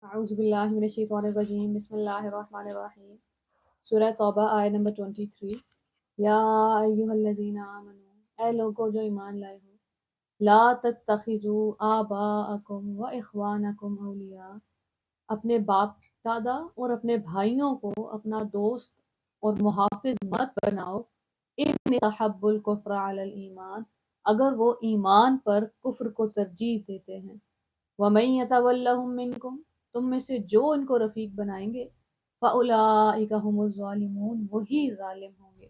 اعوذ باللہ من الشیطان الرجیم بسم اللہ الرحمن الرحیم سورہ توبہ آیت نمبر 23 یا ایہا الذین آمنوا اے لوگو جو ایمان لائے ہو لا تتخذوا آباءکم و اخوانکم اولیاء اپنے باپ دادا اور اپنے بھائیوں کو اپنا دوست اور محافظ مت بناؤ ان استحبوا الکفر علی الایمان اگر وہ ایمان پر کفر کو ترجیح دیتے ہیں وَمَن يَتَوَلَّهُم مِّنكُم تم میں سے جو ان کو رفیق بنائیں گے فَأُولَٰئِكَ هُمُ الظَّالِمُونَ وہی ظالم ہوں گے۔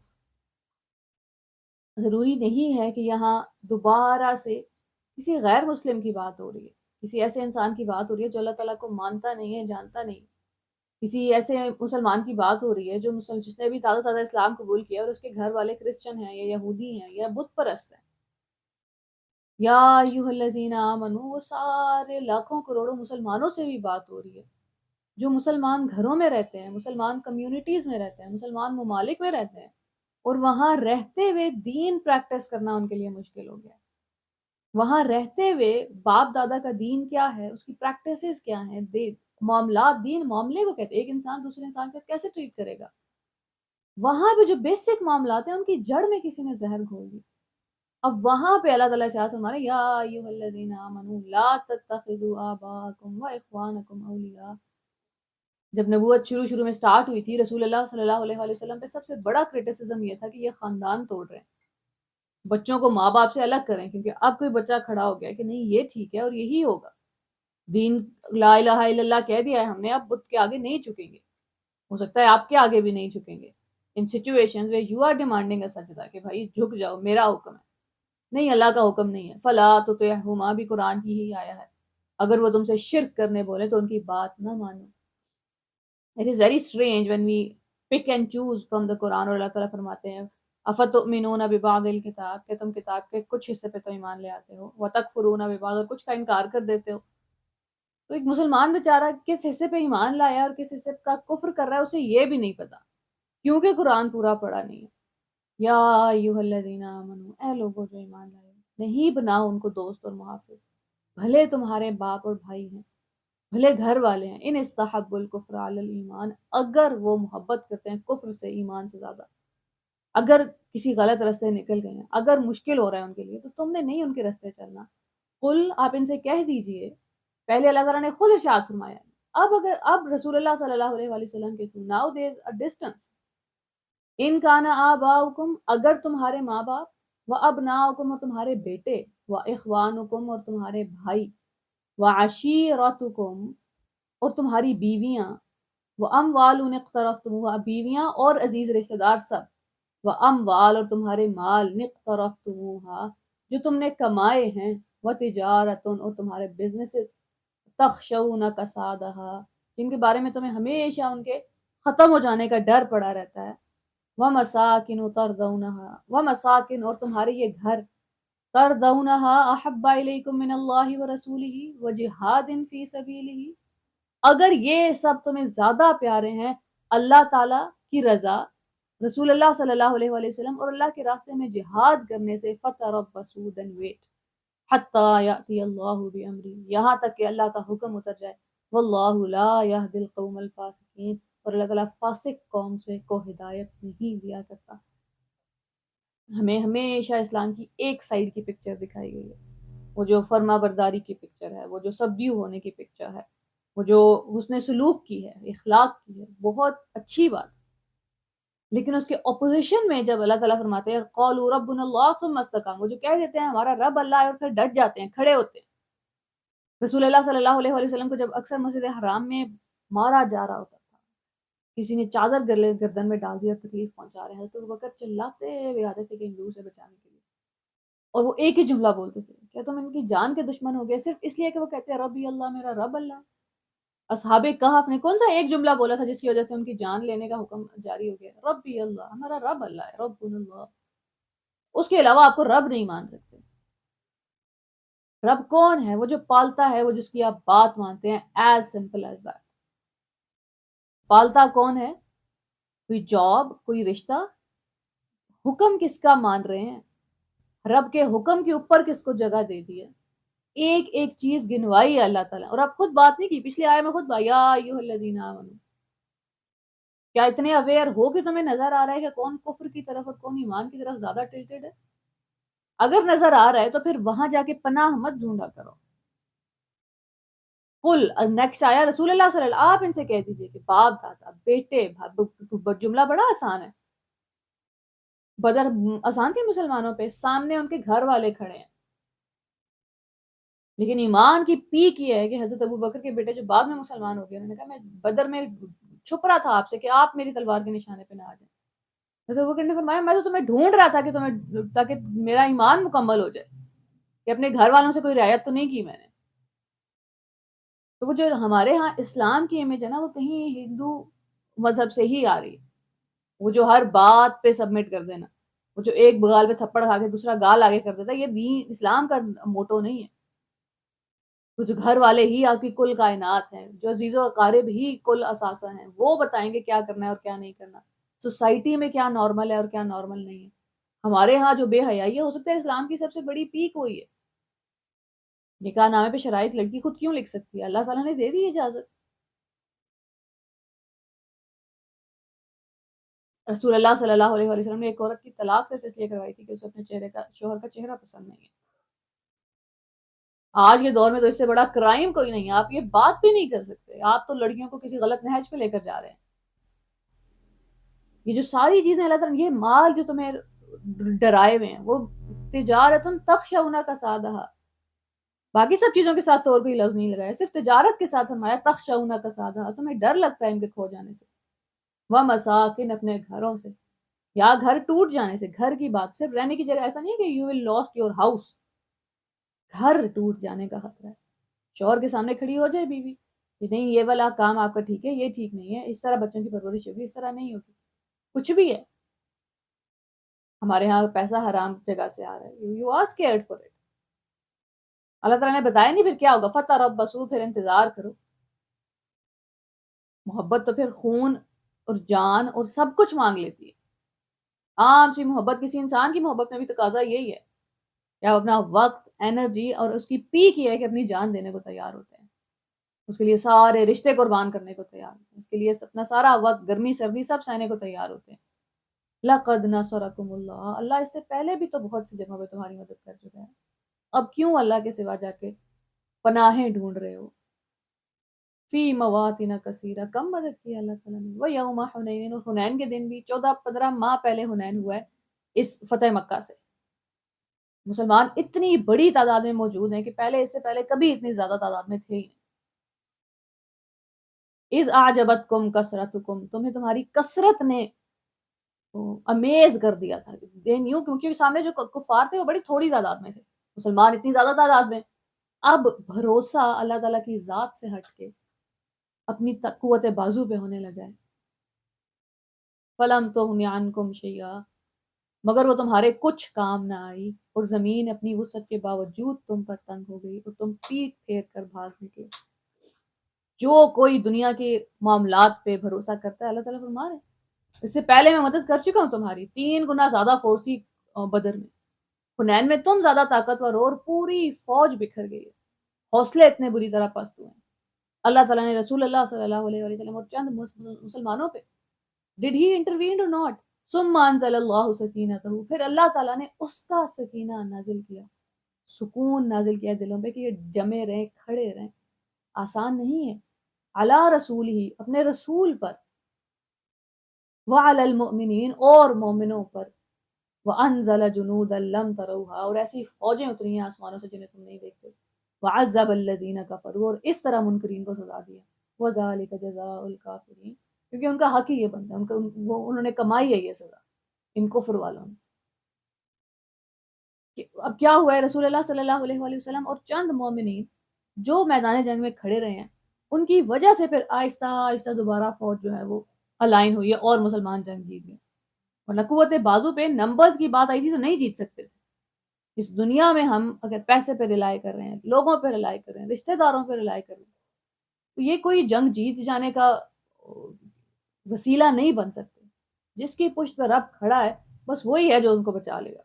ضروری نہیں ہے کہ یہاں دوبارہ سے کسی غیر مسلم کی بات ہو رہی ہے، کسی ایسے انسان کی بات ہو رہی ہے جو اللہ تعالیٰ کو مانتا نہیں ہے، جانتا نہیں، کسی ایسے مسلمان کی بات ہو رہی ہے جو جس نے بھی تازہ تازہ اسلام قبول کیا اور اس کے گھر والے کرسچن ہیں یا یہودی ہیں یا بت پرست ہیں۔ یا ایھا الذین آمنوا وہ سارے لاکھوں کروڑوں مسلمانوں سے بھی بات ہو رہی ہے جو مسلمان گھروں میں رہتے ہیں، مسلمان کمیونٹیز میں رہتے ہیں، مسلمان ممالک میں رہتے ہیں اور وہاں رہتے ہوئے دین پریکٹس کرنا ان کے لیے مشکل ہو گیا ہے۔ وہاں رہتے ہوئے باپ دادا کا دین کیا ہے، اس کی پریکٹسز کیا ہیں، معاملات، دین معاملے کو کہتے ہیں، ایک انسان دوسرے انسان کا کیسے ٹریٹ کرے گا، وہاں پہ جو بیسک معاملات ہیں ان کی جڑ میں کسی نے زہر گھول دی۔ اب وہاں پہ اللہ تعالیٰ سے ہمارے یا ایھا الذین آمنوا لا تتخذوا آباءکم و اخوانکم اولیاء۔ جب نبوت شروع میں سٹارٹ ہوئی تھی، رسول اللہ صلی اللہ علیہ وآلہ وسلم پہ سب سے بڑا کرٹیسزم یہ تھا کہ یہ خاندان توڑ رہے ہیں، بچوں کو ماں باپ سے الگ کریں، کیونکہ اب کوئی بچہ کھڑا ہو گیا کہ نہیں یہ ٹھیک ہے اور یہی ہوگا، دین لا الہ الا اللہ کہہ دیا ہے ہم نے، اب بت کے آگے نہیں جھکیں گے، ہو سکتا ہے آپ کے آگے بھی نہیں جھکیں گے in situations where you are demanding a سجدہ کہ بھائی جھک جاؤ، میرا حکم ہے، نہیں اللہ کا حکم نہیں ہے۔ فلا تطعہما بھی قرآن کی ہی آیا ہے، اگر وہ تم سے شرک کرنے بولے تو ان کی بات نہ مانو۔ It is very strange when we pick and choose from the Quran، اور اللہ تعالیٰ فرماتے ہیں افتؤمنون ببعض الکتاب کہ تم کتاب کے کچھ حصے پہ تو ایمان لے آتے ہو، وتکفرون ببعض اور کچھ کا انکار کر دیتے ہو۔ تو ایک مسلمان بیچارہ کس حصے پہ ایمان لایا اور کس حصے کا کفر کر رہا ہے اسے یہ بھی نہیں پتا، کیونکہ قرآن پورا پڑھا نہیں ہے۔ یا ایھا الذین آمنوا اے لوگوں جو ایمان لائے نہیں بناؤ ان کو دوست اور محافظ، بھلے تمہارے باپ اور بھائی ہیں، بھلے گھر والے ہیں، ان استحب الکفر علی الایمان اگر وہ محبت کرتے ہیں کفر سے ایمان سے زیادہ، اگر کسی غلط راستے نکل گئے ہیں، اگر مشکل ہو رہا ہے ان کے لیے تو تم نے نہیں ان کے راستے چلنا۔ قل آپ ان سے کہہ دیجئے، پہلے اللہ تعالیٰ نے خود ارشاد فرمایا، اب رسول اللہ صلی اللہ علیہ وآلہ وسلم کے through now there is a distance, ان کانا آباؤکم اگر تمہارے ماں باپ، و ابناؤکم اور تمہارے بیٹے، و اخوانکم اور تمہارے بھائی، و عشیرتکم اور تمہاری بیویاں، و اموال اقترفتموها بیویاں اور عزیز رشتہ دار سب، و اموال اور تمہارے مال اقترفتموها جو تم نے کمائے ہیں، و تجارت اور تمہارے بزنسز، تخشون کسادہا جن کے بارے میں تمہیں ہمیشہ ان کے ختم ہو جانے کا ڈر پڑا رہتا ہے، وَمَسَاكِنُ تَرْضَوْنَهَا وَمَسَاكِن اور تمہارے یہ گھر، تَرْضَوْنَهَا أَحَبَّ إِلَيْكُم مِّنَ اللَّهِ وَرَسُولِهِ وَجِهَادٍ فِي سَبِيلِهِ اگر یہ سب تمہیں زیادہ پیارے ہیں اللہ تعالیٰ کی رضا، رسول اللہ صلی اللہ علیہ وآلہ وسلم اور اللہ کے راستے میں جہاد کرنے سے، فَتَرَبَّصُوا then wait حَتَّى يَأْتِيَ اللَّهُ بِأَمْرِهِ یہاں تک کہ اللہ کا حکم اتر جائے، وَاللَّهُ لَا يَهْدِي الْقَوْمَ الْفَاسِقِينَ اور اللہ تعالیٰ فاسق قوم کو ہدایت نہیں دیا کرتا۔ ہمیں ہمیشہ اسلام کی ایک سائیڈ کی پکچر دکھائی گئی ہے، وہ جو فرما برداری کی پکچر ہے، وہ جو سبڈیو ہونے کی پکچر ہے، وہ جو حسن سلوک کی ہے، اخلاق کی ہے، بہت اچھی بات، لیکن اس کے اپوزیشن میں جب اللہ تعالیٰ فرماتے ہیں قالوا ربنا اللہ ثم استقاموا، وہ جو کہہ دیتے ہیں ہمارا رب اللہ ہے اور پھر ڈٹ جاتے ہیں، کھڑے ہوتے ہیں۔ رسول اللہ صلی اللہ علیہ وآلہ وسلم کو جب اکثر مسجد حرام میں مارا جا رہا ہوتا تھا، کسی نے چادر گردن میں ڈال دی اور تکلیف پہنچا رہے ہیں تو وہ وقت چلاتے ہوئے آتے تھے کہ ہندو سے بچانے کے لیے، اور وہ ایک ہی جملہ بولتے تھے، کیا تم ان کی جان کے دشمن ہو گئے صرف اس لیے کہ وہ کہتے ہیں ربی اللہ، میرا رب اللہ؟ اصحاب کہف نے کون سا ایک جملہ بولا تھا جس کی وجہ سے ان کی جان لینے کا حکم جاری ہو گیا؟ ربی اللہ، ہمارا رب اللہ ہے، ربنا اللہ، اس کے علاوہ آپ کو رب نہیں مان سکتے۔ رب کون ہے؟ وہ جو پالتا ہے، وہ جس کی آپ بات مانتے ہیں، ایز سمپل ایز دیٹ۔ پالتا کون ہے؟ کوئی جاب، کوئی رشتہ؟ حکم کس کا مان رہے ہیں؟ رب کے حکم کے اوپر کس کو جگہ دے دی ہے؟ ایک ایک چیز گنوائی ہے اللہ تعالیٰ، اور اب خود بات نہیں کی، پچھلی آیت میں خود یا ایھا الذین آمنوا، کیا اتنے اویئر ہو کہ تمہیں نظر آ رہا ہے کہ کون کفر کی طرف اور کون ایمان کی طرف زیادہ ٹلٹڈ ہے؟ اگر نظر آ رہا ہے تو پھر وہاں جا کے پناہ مت ڈھونڈا کرو. کل نیکسٹ آیا رسول اللہ صلی اللہ علیہ وسلم، آپ ان سے کہہ دیجئے کہ باپ دادا بیٹے جملہ بڑا آسان ہے. بدر آسان تھی مسلمانوں پہ، سامنے ان کے گھر والے کھڑے ہیں، لیکن ایمان کی پیک یہ ہے کہ حضرت ابو بکر کے بیٹے جو بعد میں مسلمان ہو گئے، انہوں نے کہا میں بدر میں چھپ رہا تھا آپ سے کہ آپ میری تلوار کے نشانے پہ نہ آ جائیں. حضرت ابو بکر نے فرمایا میں تو تمہیں ڈھونڈ رہا تھا کہ تاکہ میرا ایمان مکمل ہو جائے، کہ اپنے گھر والوں سے کوئی رعایت تو نہیں کی میں نے. تو وہ جو ہمارے ہاں اسلام کی امیج ہے نا، وہ کہیں ہندو مذہب سے ہی آ رہی ہے. وہ جو ہر بات پہ سبمٹ کر دینا، وہ جو ایک گال پہ تھپڑ کھا کے دوسرا گال آگے کر دیتا ہے، یہ دین اسلام کا موٹو نہیں ہے. وہ جو گھر والے ہی آپ کی کل کائنات ہیں، جو عزیز و اقارب ہی کل اثاثہ ہیں، وہ بتائیں گے کیا کرنا ہے اور کیا نہیں کرنا، سوسائٹی میں کیا نارمل ہے اور کیا نارمل نہیں ہے. ہمارے ہاں جو بے حیائی ہے، ہو سکتا ہے اسلام کی سب سے بڑی پیک ہوئی ہے. نکاح نامے پہ شرائط لڑکی خود کیوں لکھ سکتی ہے؟ اللہ تعالیٰ نے دے دی اجازت. رسول اللہ صلی اللہ علیہ وسلم نے ایک عورت کی طلاق صرف اس لیے کروائی تھی کہ اسے اپنے شوہر کا چہرہ پسند نہیں ہے. آج کے دور میں تو اس سے بڑا کرائم کوئی نہیں ہے. آپ یہ بات بھی نہیں کر سکتے، آپ تو لڑکیوں کو کسی غلط نہج پہ لے کر جا رہے ہیں. یہ جو ساری چیزیں اللہ تعالیٰ، یہ مال جو تمہیں ڈرائے ہوئے ہیں، وہ تجارت تخشون کسادہا، باقی سب چیزوں کے ساتھ تو اور کوئی لفظ نہیں لگایا، صرف تجارت کے ساتھ فرمایا تخشون کسادہا، تمہیں ڈر لگتا ہے ان کے کھو جانے سے. ومساکن، اپنے گھروں سے، یا گھر ٹوٹ جانے سے. گھر کی بات صرف رہنے کی جگہ، ایسا نہیں ہے کہ you will last your house, گھر ٹوٹ جانے کا خطرہ ہے. شوہر کے سامنے کھڑی ہو جائے بیوی کہ نہیں یہ والا کام آپ کا ٹھیک ہے، یہ ٹھیک نہیں ہے، اس طرح بچوں کی پرورش ہوگی، اس طرح نہیں ہوگی. کچھ بھی ہے، ہمارے ہاں پیسہ حرام جگہ سے آ رہا ہے، you are scared for it. اللہ تعالیٰ نے بتایا نہیں پھر کیا ہوگا، فتربصوا، پھر انتظار کرو. محبت تو پھر خون اور جان اور سب کچھ مانگ لیتی ہے. عام سی محبت، کسی انسان کی محبت میں بھی تقاضا یہی ہے کہ آپ اپنا وقت، انرجی، اور اس کی پیک یہ ہے کہ اپنی جان دینے کو تیار ہوتے ہیں. اس کے لیے سارے رشتے قربان کرنے کو تیار ہوتے ہیں، اس کے لیے اپنا سارا وقت، گرمی سردی سب سہنے کو تیار ہوتے ہیں. لَقَدْ نَصَرَكُمُ اللَّهُ، اللہ اس سے پہلے بھی تو بہت سی جگہوں پہ تمہاری مدد کر چکا ہے. اب کیوں اللہ کے سوا جا کے پناہیں ڈھونڈ رہے ہو؟ فی مواطن کثیرہ، کم مدد کی اللہ تعالیٰ نے. وَيَوْمَ حُنَيْنٍ، اور حنین کے دن بھی 14-15 ماہ پہلے حنین ہوا ہے اس فتح مکہ سے. مسلمان اتنی بڑی تعداد میں موجود ہیں کہ پہلے اس سے پہلے کبھی اتنی زیادہ تعداد میں تھے ہی نہیں. اذ اعجبتکم کثرتکم، تمہیں تمہاری کثرت نے امیز کر دیا تھا. دے نیو، کیونکہ سامنے جو کفار تھے وہ بڑی تھوڑی تعداد میں تھے، مسلمان اتنی زیادہ تعداد میں. اب بھروسہ اللہ تعالیٰ کی ذات سے ہٹ کے اپنی قوت بازو پہ ہونے لگا ہے. فَلَمْ تُغْنِ عَنْكُمْ شَيْئًا، مگر وہ تمہارے کچھ کام نہ آئی، اور زمین اپنی وسعت کے باوجود تم پر تنگ ہو گئی اور تم پیٹ پھیر کر بھاگ نکلے. جو کوئی دنیا کے معاملات پہ بھروسہ کرتا ہے، اللہ تعالیٰ فرما رہے ہیں اس سے پہلے میں مدد کر چکا ہوں تمہاری. 3 گنا زیادہ فورس تھی بدر میں. حنین میں تم زیادہ طاقتور ہو اور پوری فوج بکھر گئی ہے، حوصلے اتنے بری طرح پست ہوئے ہیں. اللہ تعالیٰ نے رسول اللہ صلی اللہ علیہ وسلم اور چند مسلمانوں پہ ڈڈ ہی انٹروین اور ناٹ. ثم انزل اللہ سکینتہ، پھر اللہ تعالیٰ نے اس کا سکینہ نازل کیا، سکون نازل کیا دلوں پہ کہ یہ جمے رہیں، کھڑے رہیں. آسان نہیں ہے. علی رسول ہی، اپنے رسول پر، وعلی المؤمنین، اور مومنوں پر، وانزل جنودا لم تروها، اور ایسی فوجیں اتری ہیں آسمانوں سے جنہیں تم نہیں دیکھتے. وعذب الذین کفروا، اور اس طرح منکرین کو سزا دیا. وذالک جزاء الکافرین، کیونکہ ان کا حق ہی یہ بنتا ہے، انہوں نے کمائی ہے یہ سزا ان کفر والوں نے. اب کیا ہوا ہے، رسول اللہ صلی اللہ علیہ وآلہ وسلم اور چند مومنین جو میدان جنگ میں کھڑے رہے ہیں، ان کی وجہ سے پھر آہستہ آہستہ دوبارہ فوج جو ہے وہ الائن ہوئی ہے اور مسلمان جنگ جیت گئے. ورنہ قوت بازو پہ نمبرز کی بات آئی تھی تو نہیں جیت سکتے تھے. اس دنیا میں ہم اگر پیسے پہ رلائی کر رہے ہیں، لوگوں پہ رلائی کر رہے ہیں، رشتہ داروں پہ رلائی کر رہے ہیں، تو یہ کوئی جنگ جیت جانے کا وسیلہ نہیں بن سکتے. جس کی پشت پر رب کھڑا ہے بس وہی ہے جو ان کو بچا لے گا.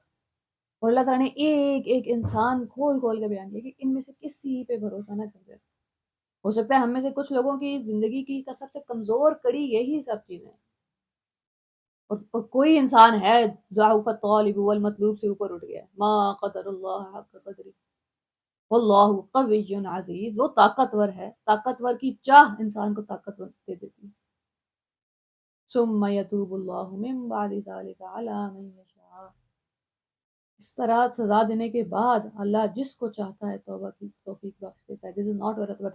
اور اللہ تعالیٰ نے ایک ایک انسان کھول کھول کے بیان کیا کہ ان میں سے کسی پہ بھروسہ نہ کر دے. ہو سکتا ہے ہم میں سے کچھ لوگوں کی زندگی کی کا سب سے کمزور کڑی یہی سب چیزیں ہیں، اور کوئی انسان ہے ضعف الطالب والمطلوب سے اوپر اٹھ گیا ہے. ما قدر اللہ حق قدری واللہ قوی عزیز. وہ طاقتور ہے، طاقتور کی چاہ انسان کو طاقتور دے دیتی ہے. ثم یتوب اللہ من بعد ذلک علی من یشاء. اس طرح سزا دینے کے بعد اللہ جس کو چاہتا ہے توبہ کی توفیق بخش دیتا ہے. This is not what اللہ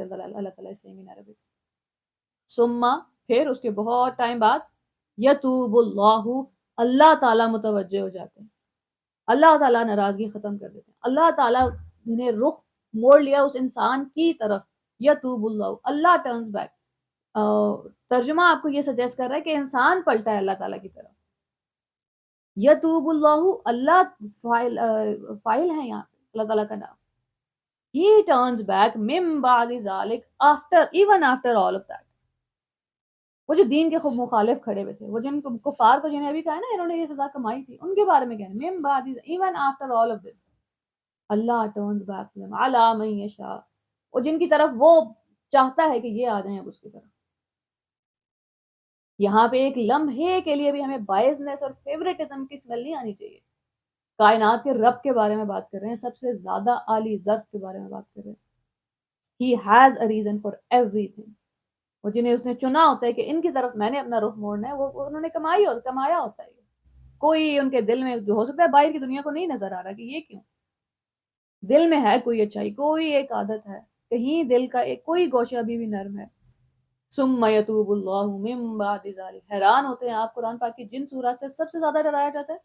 تعالیٰ is saying in Arabic. ثم پھر اس کے بہت ٹائم بعد یتوب اللہ، اللہ تعالیٰ متوجہ ہو جاتے ہیں، اللہ تعالیٰ ناراضگی ختم کر دیتے ہیں، اللہ تعالیٰ نے رخ موڑ لیا اس انسان کی طرف. یتوب اللہ، اللہ ٹرنز بیک. ترجمہ آپ کو یہ سجیسٹ کر رہا ہے کہ انسان پلٹا ہے اللہ تعالیٰ کی طرف. یتوب اللہ، اللہ فائل ہے یہاں پہ اللہ تعالیٰ کا نام. He turns back من بعد ذلك after even after all of that. وہ جو دین کے خوب مخالف کھڑے ہوئے تھے، وہ جن کفار کو جنہیں ابھی کہا ہے نا انہوں نے یہ سزا کمائی تھی، ان کے بارے میں کہنا من بعد even after all of this Allah turns back them علی من یشاء. اور جن کی طرف وہ چاہتا ہے کہ یہ آ جائیں اب اس کی طرف. یہاں پہ ایک لمحے کے لیے بھی ہمیں بائزنس اور فیوریٹزم کی اسمیل نہیں آنی چاہیے. کائنات کے رب کے بارے میں بات کر رہے ہیں، سب سے زیادہ عالی ذات کے بارے میں بات کر رہے ہیں. He has a reason for everything. وہ جنہیں اس نے چنا ہوتا ہے کہ ان کی طرف میں نے اپنا رخ موڑنا ہے، وہ انہوں نے کمایا ہوتا ہے. کوئی ان کے دل میں جو ہو سکتا ہے باہر کی دنیا کو نہیں نظر آ رہا کہ یہ کیوں، دل میں ہے کوئی اچھائی، کوئی ایک عادت ہے، کہیں دل کا ایک کوئی گوشہ ابھی بھی نرم ہے. ثم یتوب اللہ من بعد ذلک. حیران ہوتے ہیں آپ قرآن پاک کی جن سورات سے سب سے زیادہ ڈرایا جاتا ہے،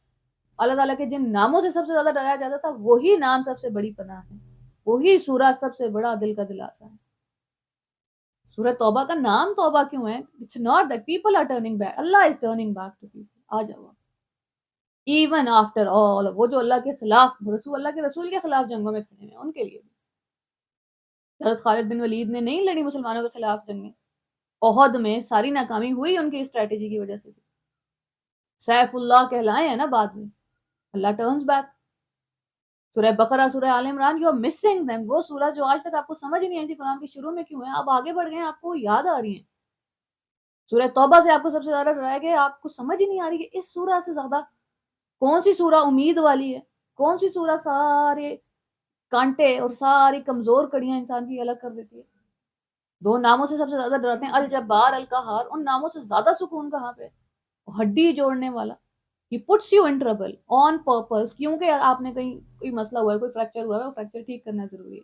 اللہ تعالیٰ کے جن ناموں سے سب سے زیادہ ڈرایا جاتا تھا، وہی نام سب سے بڑی پناہ ہے، وہی سورہ سب سے بڑا دل کا دلاسا ہے. سورہ توبہ کا نام توبہ کیوں ہے؟ It's not that people are turning back. Allah is turning back to people. آ جاؤ even after all. وہ جو اللہ کے خلاف اللہ کے رسول کے خلاف جنگوں میں کھڑے ہیں، ان کے لیے بھی حضرت خالد بن ولید نے نہیں لڑی مسلمانوں کے خلاف جنگیں. احد میں ساری ناکامی ہوئی ان کی اسٹریٹجی کی وجہ سے. سیف اللہ کہلائے ہیں نا بعد میں. Allah turns back. سورہ بقرہ، سورہ آل عمران، یو آر مسنگ دیم. وہ سورہ جو آج تک آپ کو سمجھ نہیں آئی تھی قرآن کے شروع میں کیوں ہے، آپ آگے بڑھ گئے ہیں، آپ کو یاد آ رہی ہیں. سورہ توبہ سے آپ کو سب سے زیادہ ڈرایا گیا، آپ کو سمجھ ہی نہیں آ رہی کہ اس سورہ سے زیادہ کون سی سورہ امید والی ہے، کون سی سورہ سارے کانٹے اور ساری کمزور کڑیاں انسان کی الگ کر دیتی ہے. دو ناموں سے سب سے زیادہ ڈراتے ہیں، الجبار، القہار. ان ناموں سے زیادہ سکون کہاں پہ؟ ہڈی جوڑنے والا. He puts you in trouble on purpose. کیونکہ آپ نے کہیں کوئی مسئلہ ہوا ہے، کوئی فریکچر ہوا ہے، وہ فریکچر ٹھیک کرنا ضروری ہے.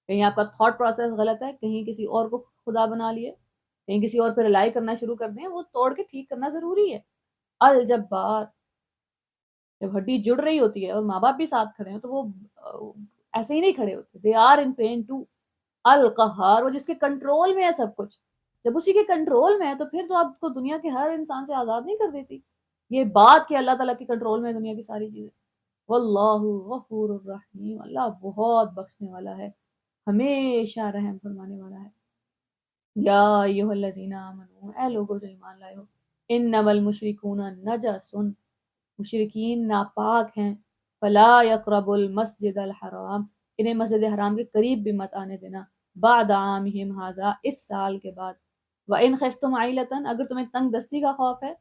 کہیں آپ کا تھاٹ پروسیس غلط ہے، کہیں کسی اور کو خدا بنا لیے، کہیں کسی اور پہ رلائی کرنا شروع کر دیں، وہ توڑ کے ٹھیک کرنا ضروری ہے. الجبار. جب ہڈی جڑ رہی ہوتی ہے اور ماں باپ بھی ساتھ کھڑے ہیں تو وہ ایسے ہی نہیں کھڑے ہوتے. They are in pain too. القہار، وہ جس کے کنٹرول میں ہے سب کچھ. جب اسی کے کنٹرول میں ہے تو پھر تو آپ کو دنیا کے ہر انسان سے آزاد نہیں کر دیتی. یہ بات کہ اللہ تعالیٰ کے کنٹرول میں دنیا کی ساری چیزیں. واللہ غفور الرحیم. اللہ بہت بخشنے والا ہے، ہمیشہ رحم فرمانے والا ہے. یا ایھا الذین آمنوا، اے لوگوں جو ایمان لائے ہو، انما المشرکون نجس، مشرکین ناپاک ہیں. فلا یقربوا المسجد الحرام، انہیں مسجد حرام کے قریب بھی مت آنے دینا. بعد عامہم ھذا، اس سال کے بعد. وَإِنْ خِفْتُمْ عَيْلَةً، اگر تمہیں تنگ دستی کا خوف ہے،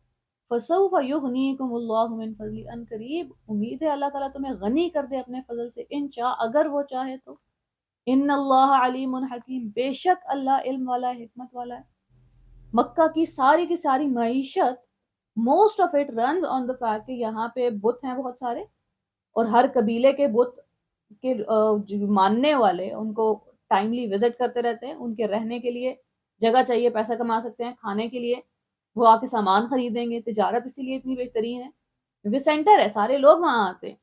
فَسَوْفَ يُغْنِيكُمُ اللَّهُ مِنْ فَضْلِهِ، ان قریب امید ہے اللہ تعالیٰ تمہیں غنی کر دے اپنے فضل سے، ان شاء، اگر وہ چاہے تو. ان اللہ علیم حکیم، بے شک اللہ علم والا ہے، حکمت والا ہے. مکہ کی ساری معیشت، most of it runs on the fact کہ یہاں پہ بت ہیں بہت سارے، اور ہر قبیلے کے بت کے جو ماننے والے ان کو ٹائملی وزٹ کرتے رہتے ہیں. ان کے رہنے کے لیے جگہ چاہیے، پیسہ کما سکتے ہیں، کھانے کے لیے وہ آ کے سامان خریدیں گے. تجارت اسی لیے اتنی بہترین ہے کیونکہ سینٹر ہے، سارے لوگ وہاں آتے ہیں.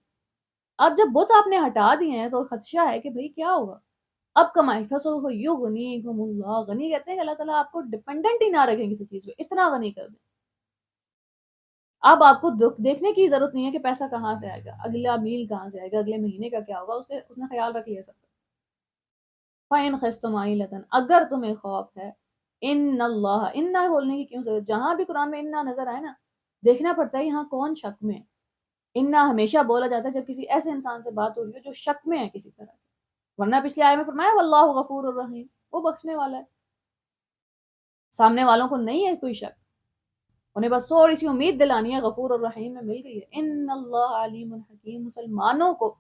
اب جب بت آپ نے ہٹا دیے ہیں تو خدشہ ہے کہ بھئی کیا ہوگا اب کمائی. فسوف یغنیکم اللہ، غنی کہتے ہیں کہ اللہ تعالیٰ آپ کو ڈیپینڈنٹ ہی نہ رکھیں کسی چیز پہ، اتنا غنی کر دیں. اب آپ کو دیکھنے کی ضرورت نہیں ہے کہ پیسہ کہاں سے آئے گا، اگلا میل کہاں سے آئے گا، اگلے مہینے کا کیا ہوگا، اس نے خیال رکھ لیا سب. فَإِنْ خِفْتُمْ عَيْلَةً، اگر تمہیں خوف ہے. ان اللہ، انہ بولنے کی کیوں ضرورت؟ جہاں بھی قرآن میں انہ نظر آئے نا، دیکھنا پڑتا ہے یہاں کون شک میں ہے. انا ہمیشہ بولا جاتا ہے جب کسی ایسے انسان سے بات ہو رہی ہے جو شک میں ہے کسی طرح کی، ورنہ پچھلے آیت میں فرمایا واللہ غفور الرحیم، وہ بخشنے والا ہے، سامنے والوں کو نہیں ہے کوئی شک، انہیں بس تھوڑی سی امید دلانی ہے، غفور الرحیم میں مل گئی ہے۔ ان اللہ علیم حکیم، مسلمانوں کو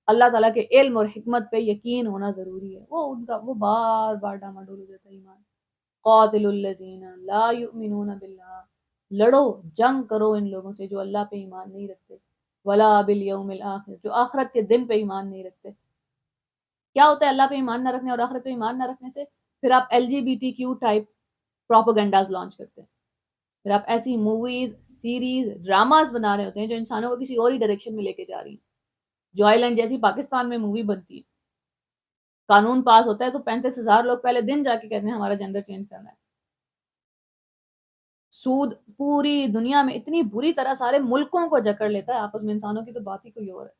اللہ تعالیٰ کے علم اور حکمت پہ یقین ہونا ضروری ہے، وہ ان کا وہ بار بار ڈاماڈول ہو جاتا ہے ایمان۔ قاتل الذین لا یؤمنون باللہ، لڑو جنگ کرو ان لوگوں سے جو اللہ پہ ایمان نہیں رکھتے، ولا بالیوم الآخر، جو آخرت کے دن پہ ایمان نہیں رکھتے۔ کیا ہوتا ہے اللہ پہ ایمان نہ رکھنے اور آخرت پہ ایمان نہ رکھنے سے؟ پھر آپ LGBTQ ٹائپ پروپیگنڈاز لانچ کرتے ہیں، پھر آپ ایسی موویز، سیریز، ڈراماز بنا رہے ہوتے ہیں جو انسانوں کو کسی اور ہی ڈائریکشن میں لے کے جا رہی ہیں۔ جو آئی لینڈ جیسی پاکستان میں مووی بنتی ہے، قانون پاس ہوتا ہے تو 35,000 لوگ پہلے دن جا کے کہتے ہیں ہمارا جنڈر چینج کرنا ہے۔ سود پوری دنیا میں اتنی بری طرح سارے ملکوں کو جکڑ لیتا ہے، آپس میں انسانوں کی تو بات ہی کوئی اور ہے۔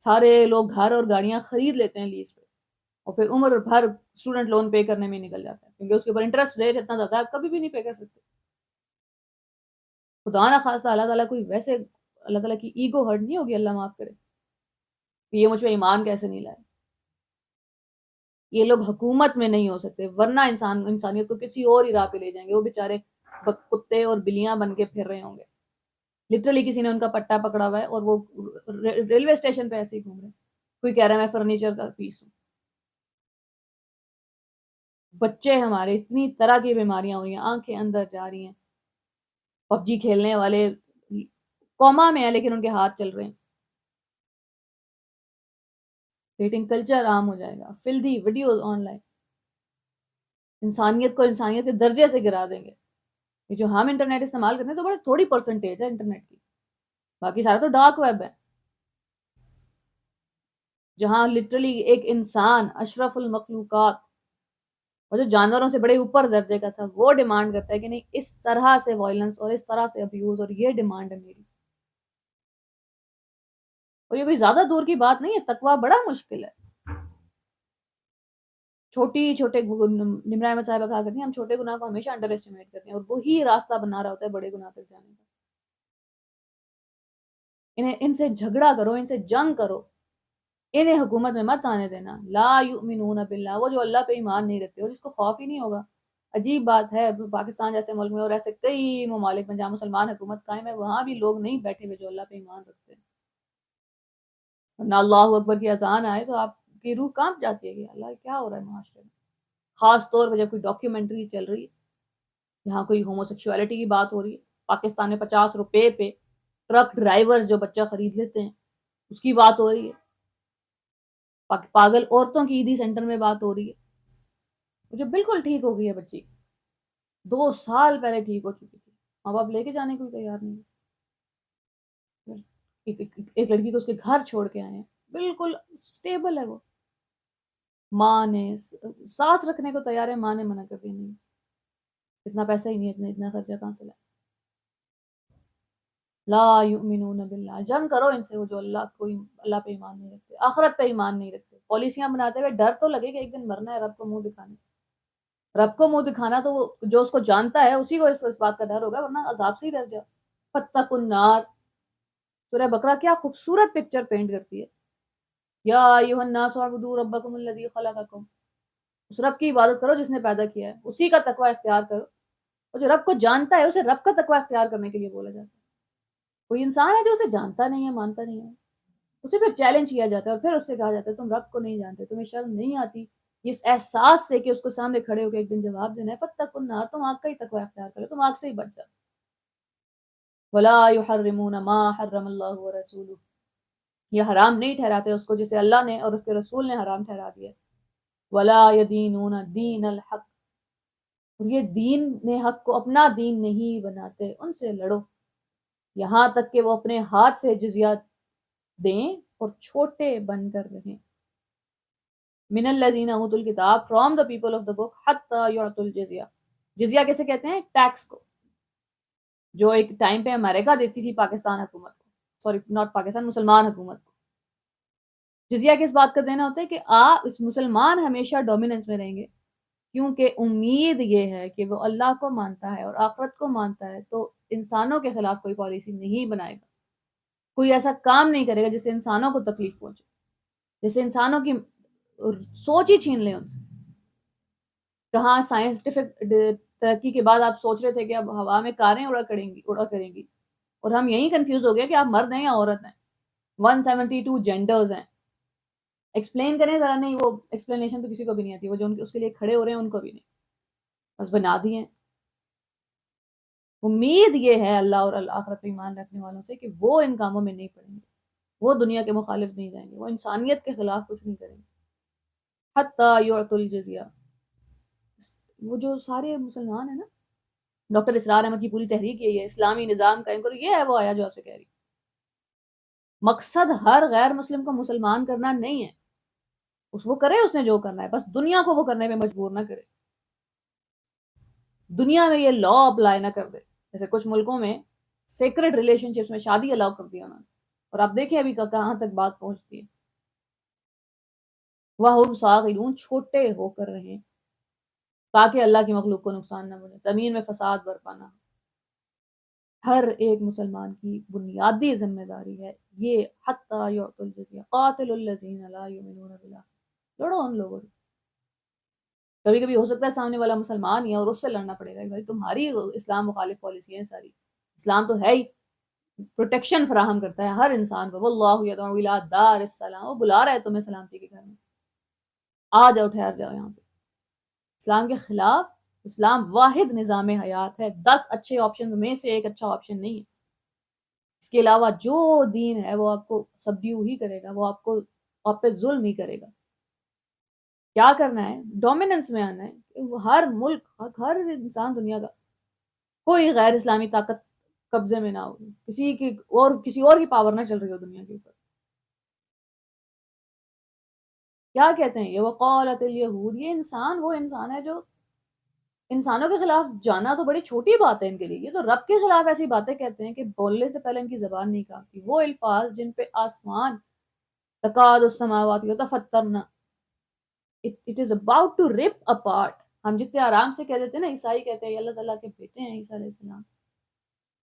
سارے لوگ گھر اور گاڑیاں خرید لیتے ہیں لیز پہ، اور پھر عمر بھر اسٹوڈنٹ لون پے کرنے میں نکل جاتا ہے کیونکہ اس کے اوپر انٹرسٹ ریٹ اتنا زیادہ ہے آپ کبھی بھی نہیں پے کر سکتے۔ خدا نہ خواستہ اللہ تعالیٰ کوئی ویسے، اللہ تعالیٰ کی ایگو ہرٹ نہیں ہوگی، اللہ معاف کرے، کہ یہ مجھ پہ ایمان کیسے نہیں لائے۔ یہ لوگ حکومت میں نہیں ہو سکتے، ورنہ انسانیت کو کسی اور ہی راہ پہ لے جائیں گے، وہ بیچارے کتے اور بلیاں بن کے پھر رہے ہوں گے، لٹرلی کسی نے ان کا پٹا پکڑا ہوا ہے اور وہ ریلوے اسٹیشن پہ ایسے ہی گھوم رہے ہیں، کوئی کہہ رہا ہے میں فرنیچر کا پیس ہوں۔ بچے ہمارے اتنی طرح کی بیماریاں ہو رہی ہیں، آنکھیں اندر جا رہی ہیں، پب جی کھیلنے والے کوما میں ہیں لیکن ان کے ہاتھ چل رہے ہیں، ڈیٹنگ کلچر عام ہو جائے گا، فلدی ویڈیوز آن لائن انسانیت کو انسانیت کے درجے سے گرا دیں گے۔ یہ جو ہم انٹرنیٹ استعمال کرتے ہیں تو بڑے تھوڑی پرسنٹیج ہے انٹرنیٹ کی، باقی سارا تو ڈارک ویب ہے، جہاں لٹرلی ایک انسان اشرف المخلوقات اور جو جانوروں سے بڑے اوپر درجے کا تھا وہ ڈیمانڈ کرتا ہے کہ نہیں اس طرح سے وائلنس اور اس طرح سے ابیوز، اور یہ ڈیمانڈ ہے میری۔ اور یہ کوئی زیادہ دور کی بات نہیں ہے، تقویٰ بڑا مشکل ہے۔ چھوٹے نمرہ احمد صاحبہ کہا کرتی ہیں ہم چھوٹے گناہ کو ہمیشہ انڈر ایسٹیمیٹ کرتے ہیں اور وہی راستہ بنا رہا ہوتا ہے بڑے گناہ تک جانے کا۔ ان سے جھگڑا کرو، ان سے جنگ کرو، انہیں حکومت میں مت آنے دینا۔ لا یؤمنون باللہ، وہ جو اللہ پہ ایمان نہیں رکھتے، وہ جس کو خوف ہی نہیں ہوگا۔ عجیب بات ہے، پاکستان جیسے ملک میں اور ایسے کئی ممالک میں جہاں مسلمان حکومت قائم ہے وہاں بھی لوگ نہیں بیٹھے ہوئے جو اللہ پہ ایمان رکھتے ہیں۔ نہ اللہ اکبر کی اذان آئے تو آپ کی روح کانپ جاتی ہے کہ اللہ کیا ہو رہا ہے معاشرے میں، خاص طور پہ جب کوئی ڈاکیومنٹری چل رہی ہے جہاں کوئی ہوموسیکشوالٹی کی بات ہو رہی ہے۔ پاکستان میں 50 روپے پہ ٹرک ڈرائیور جو بچہ خرید لیتے ہیں اس کی بات ہو رہی ہے، پاگل عورتوں کی عیدی سینٹر میں بات ہو رہی ہے، جو بالکل ٹھیک ہو گئی ہے بچی، 2 سال پہلے ٹھیک ہو چکی تھی، ماں باپ لے کے جانے کو تیار نہیں ہے۔ ایک لڑکی کو اس کے گھر چھوڑ کے آئے ہیں، بالکل سٹیبل ہے وہ، ماں نے سانس رکھنے کو تیار ہے، ماں نے منع کر دیا نہیں، اتنا پیسہ ہی نہیں، اتنا خرچہ کہاں سے لائے۔ لا یؤمنون باللہ، جنگ کرو ان سے وہ جو اللہ پہ ایمان نہیں رکھتے، آخرت پہ ایمان نہیں رکھتے، پالیسیاں بناتے ہوئے ڈر تو لگے کہ ایک دن مرنا ہے، رب کو منہ دکھانے، رب کو منہ دکھانا تو جو اس کو جانتا ہے اسی کو اس بات کا ڈر ہوگا، ورنہ عذاب سے ہی ڈر جاؤ۔ فاتقوا النار، سورہ بقرہ کیا خوبصورت پکچر پینٹ کرتی ہے، یا ایھا الناس اعبدوا ربکم الذی خلقکم، اس رب کی عبادت کرو جس نے پیدا کیا ہے، اسی کا تقوی اختیار کرو، اور جو رب کو جانتا ہے اسے رب کا تقوی اختیار کرنے کے لیے بولا جاتا ہے۔ کوئی انسان ہے جو اسے جانتا نہیں ہے، مانتا نہیں ہے، اسے پھر چیلنج کیا جاتا ہے اور پھر اس سے کہا جاتا ہے تم رب کو نہیں جانتے، تمہیں شرم نہیں آتی اس احساس سے کہ اس کو سامنے کھڑے ہو کے ایک دن جواب دینا ہے، فاتقوا النار، تم آگ کا ہی تقوی اختیار کرو، تم آگ سے ہی بچ جاؤ۔ ولا یحرمون ما حرم اللہ ورسولہ، یہ حرام نہیں ٹھہراتے اس کو جسے اللہ نے اور اس کے رسول نے حرام ٹھہرا دیا۔ ولا یدینون دین الحق، اور یہ دین حق کو اپنا دین نہیں بناتے، ان سے لڑو یہاں تک کہ وہ اپنے ہاتھ سے جزیہ دیں اور چھوٹے بن کر رہیں۔ من الذین اوتوا الکتاب، from the people of the book, حتی یعطوا الجزیہ، جزیہ کیسے کہتے ہیں؟ ٹیکس کو، جو ایک ٹائم پہ امریکہ دیتی تھی پاکستان حکومت کو، سوری ناٹ پاکستان، مسلمان حکومت کو۔ جزیہ کس بات کا دینا ہوتا ہے کہ اس مسلمان ہمیشہ ڈومیننس میں رہیں گے، کیونکہ امید یہ ہے کہ وہ اللہ کو مانتا ہے اور آخرت کو مانتا ہے تو انسانوں کے خلاف کوئی پالیسی نہیں بنائے گا۔ کوئی ایسا کام نہیں کرے گا جس سے انسانوں کو تکلیف پہنچے، جس سے انسانوں کی سوچ ہی چھین لیں ان سے. کہاں سائنٹیفک ترقی کے بعد آپ سوچ رہے تھے کہ اب ہوا میں کاریں اڑا کریں گی، اور ہم یہی کنفیوز ہو گئے کہ آپ مرد ہیں یا عورت ہیں. 172 جینڈرز ہیں. ایکسپلین کریں ذرا. نہیں، وہ ایکسپلینیشن تو کسی کو بھی نہیں آتی، وہ جو اس کے لیے کھڑے ہو رہے ہیں ان کو بھی نہیں، بس بنا دیے. امید یہ ہے اللہ اور آخرت پہ ایمان رکھنے والوں سے کہ وہ ان کاموں میں نہیں پڑیں گے، وہ دنیا کے مخالف نہیں جائیں گے، وہ انسانیت کے خلاف کچھ نہیں کریں گے. حتی یعطوا الجزیہ. وہ جو سارے مسلمان ہیں نا، ڈاکٹر اسرار احمد کی پوری تحریک یہی ہے، اسلامی نظام قائم کرو. یہ ہے وہ آیا جو آپ سے کہہ رہی. مقصد ہر غیر مسلم کو مسلمان کرنا نہیں ہے، وہ کرے اس نے جو کرنا ہے، بس دنیا کو وہ کرنے میں مجبور نہ کرے. دنیا میں یہ لا اپلائی نہ کر دے. جیسے کچھ ملکوں میں سیکرڈ ریلیشن شپس میں شادی الاؤ کر دیا انہوں نے، اور آپ دیکھیں ابھی کہاں تک بات پہنچتی ہے. وَهُمْ صَاغِرُونَ. چھوٹے ہو کر رہیں تاکہ اللہ کی مخلوق کو نقصان نہ بنے، زمین میں فساد برپا نہ ہو. ہر ایک مسلمان کی بنیادی ذمہ داری ہے یہ. حتی یعطوا الجزیہ قاتلوا الذین لا یؤمنون باللہ. لڑو ان لوگوں سے. کبھی کبھی ہو سکتا ہے سامنے والا مسلمان ہی ہے اور اس سے لڑنا پڑے گا. بھائی تمہاری اسلام مخالف پالیسی ہیں ساری. اسلام تو ہے ہی پروٹیکشن فراہم کرتا ہے ہر انسان کو. واللہ یدعو الی دار السلام. وہ بلا رہا ہے تمہیں سلامتی کے گھر میں. آ جاؤ، ٹھہر جاؤ یہاں پہ. اسلام کے خلاف. اسلام واحد نظام حیات ہے. 10 اچھے آپشن میں سے ایک اچھا آپشن نہیں ہے. اس کے علاوہ جو دین ہے وہ آپ کو سبڈیو ہی کرے گا، وہ آپ پہ ظلم ہی کرے گا. کیا کرنا ہے؟ ڈومیننس میں آنا ہے. ہر ملک، ہر انسان دنیا کا، کوئی غیر اسلامی طاقت قبضے میں نہ ہو، کسی اور کی پاور نہ چل رہی ہو دنیا کے اوپر. کیا کہتے ہیں یہ وقالت الیہود. یہ انسان وہ انسان ہے جو انسانوں کے خلاف جانا تو بڑی چھوٹی بات ہے ان کے لیے. یہ تو رب کے خلاف ایسی باتیں کہتے ہیں کہ بولنے سے پہلے ان کی زبان نہیں کانپتی. وہ الفاظ جن پہ آسمان تکاد السماوات یتفطرن، it is about to rip apart. ہم جتنے آرام سے کہہ دیتے ہیں نا، عیسائی کہتے ہیں اللہ تعالیٰ کے بیٹے ہیں عیسیٰ علیہ السلام،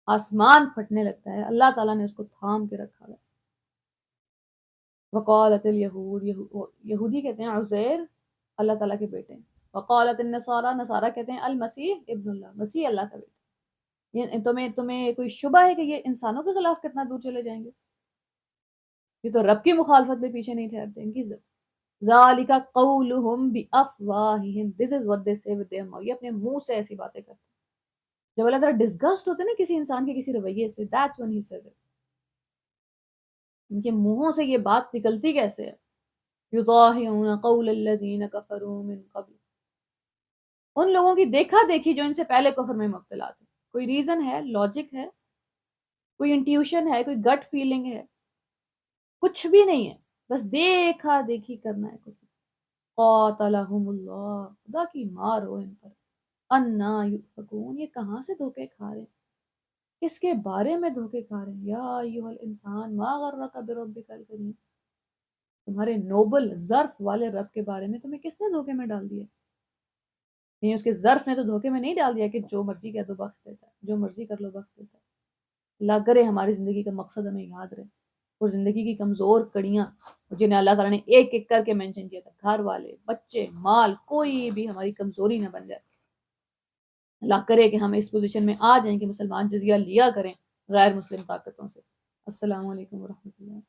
آسمان پھٹنے لگتا ہے. اللہ تعالیٰ نے اس کو تھام کے رکھا ہے. وقالت الیہود. یہودی کہتے ہیں عزیر اللہ تعالیٰ کے بیٹے ہیں. وقالت النصارى. نصارہ کہتے ہیں المسیح ابن اللہ، مسیح اللہ کا بیٹا. یہ تمہیں کوئی شبہ ہے کہ یہ انسانوں کے خلاف کتنا دور چلے جائیں گے؟ یہ تو رب کی مخالفت میں پیچھے نہیں ٹھہرتے. ان کی ذالک قولہم بافواہہم. This is what they say with their mouth. یہ اپنے منہ سے ایسی باتیں کرتے ہیں. جب اللہ تعالیٰ ڈسگسٹ ہوتے ہیں نا کسی انسان کے کسی رویے سے، that's when he says it. ان کے منہوں سے یہ بات نکلتی کیسے ہے؟ یضاہئون قول الذین کفروا من قبل. ان لوگوں کی دیکھا دیکھی جو ان سے پہلے کفر میں مبتلا تھے. کوئی ریزن ہے؟ لاجک ہے؟ کوئی انٹیوشن ہے؟ کوئی گٹ فیلنگ ہے؟ کچھ بھی نہیں ہے. بس دیکھا دیکھی کرنا ہے کچھ. قاتلہم اللہ. خدا کی مار ہو ان پر. انا یؤفکون. یہ کہاں سے دھوکے کھا رہے ہیں؟ کس کے بارے میں دھوکے کھا رہے ہیں؟ یا ایھا الانسان ما غرک بربک الکریم. تمہارے نوبل ظرف والے رب کے بارے میں تمہیں کس نے دھوکے میں ڈال دیا؟ نہیں، اس کے ظرف نے تو دھوکے میں نہیں ڈال دیا کہ جو مرضی کہہ دو بخش دیتا ہے، جو مرضی کر لو بخش دیتا ہے. اللہ کرے ہماری زندگی کا مقصد ہمیں یاد رہے، اور زندگی کی کمزور کڑیاں جنہیں اللہ تعالیٰ نے ایک ایک کر کے مینشن کیا تھا، گھر والے، بچے، مال، کوئی بھی ہماری کمزوری نہ بن جائے. اللہ کرے کہ ہم اس پوزیشن میں آ جائیں کہ مسلمان جزیہ لیا کریں غیر مسلم طاقتوں سے. السلام علیکم ورحمۃ اللہ.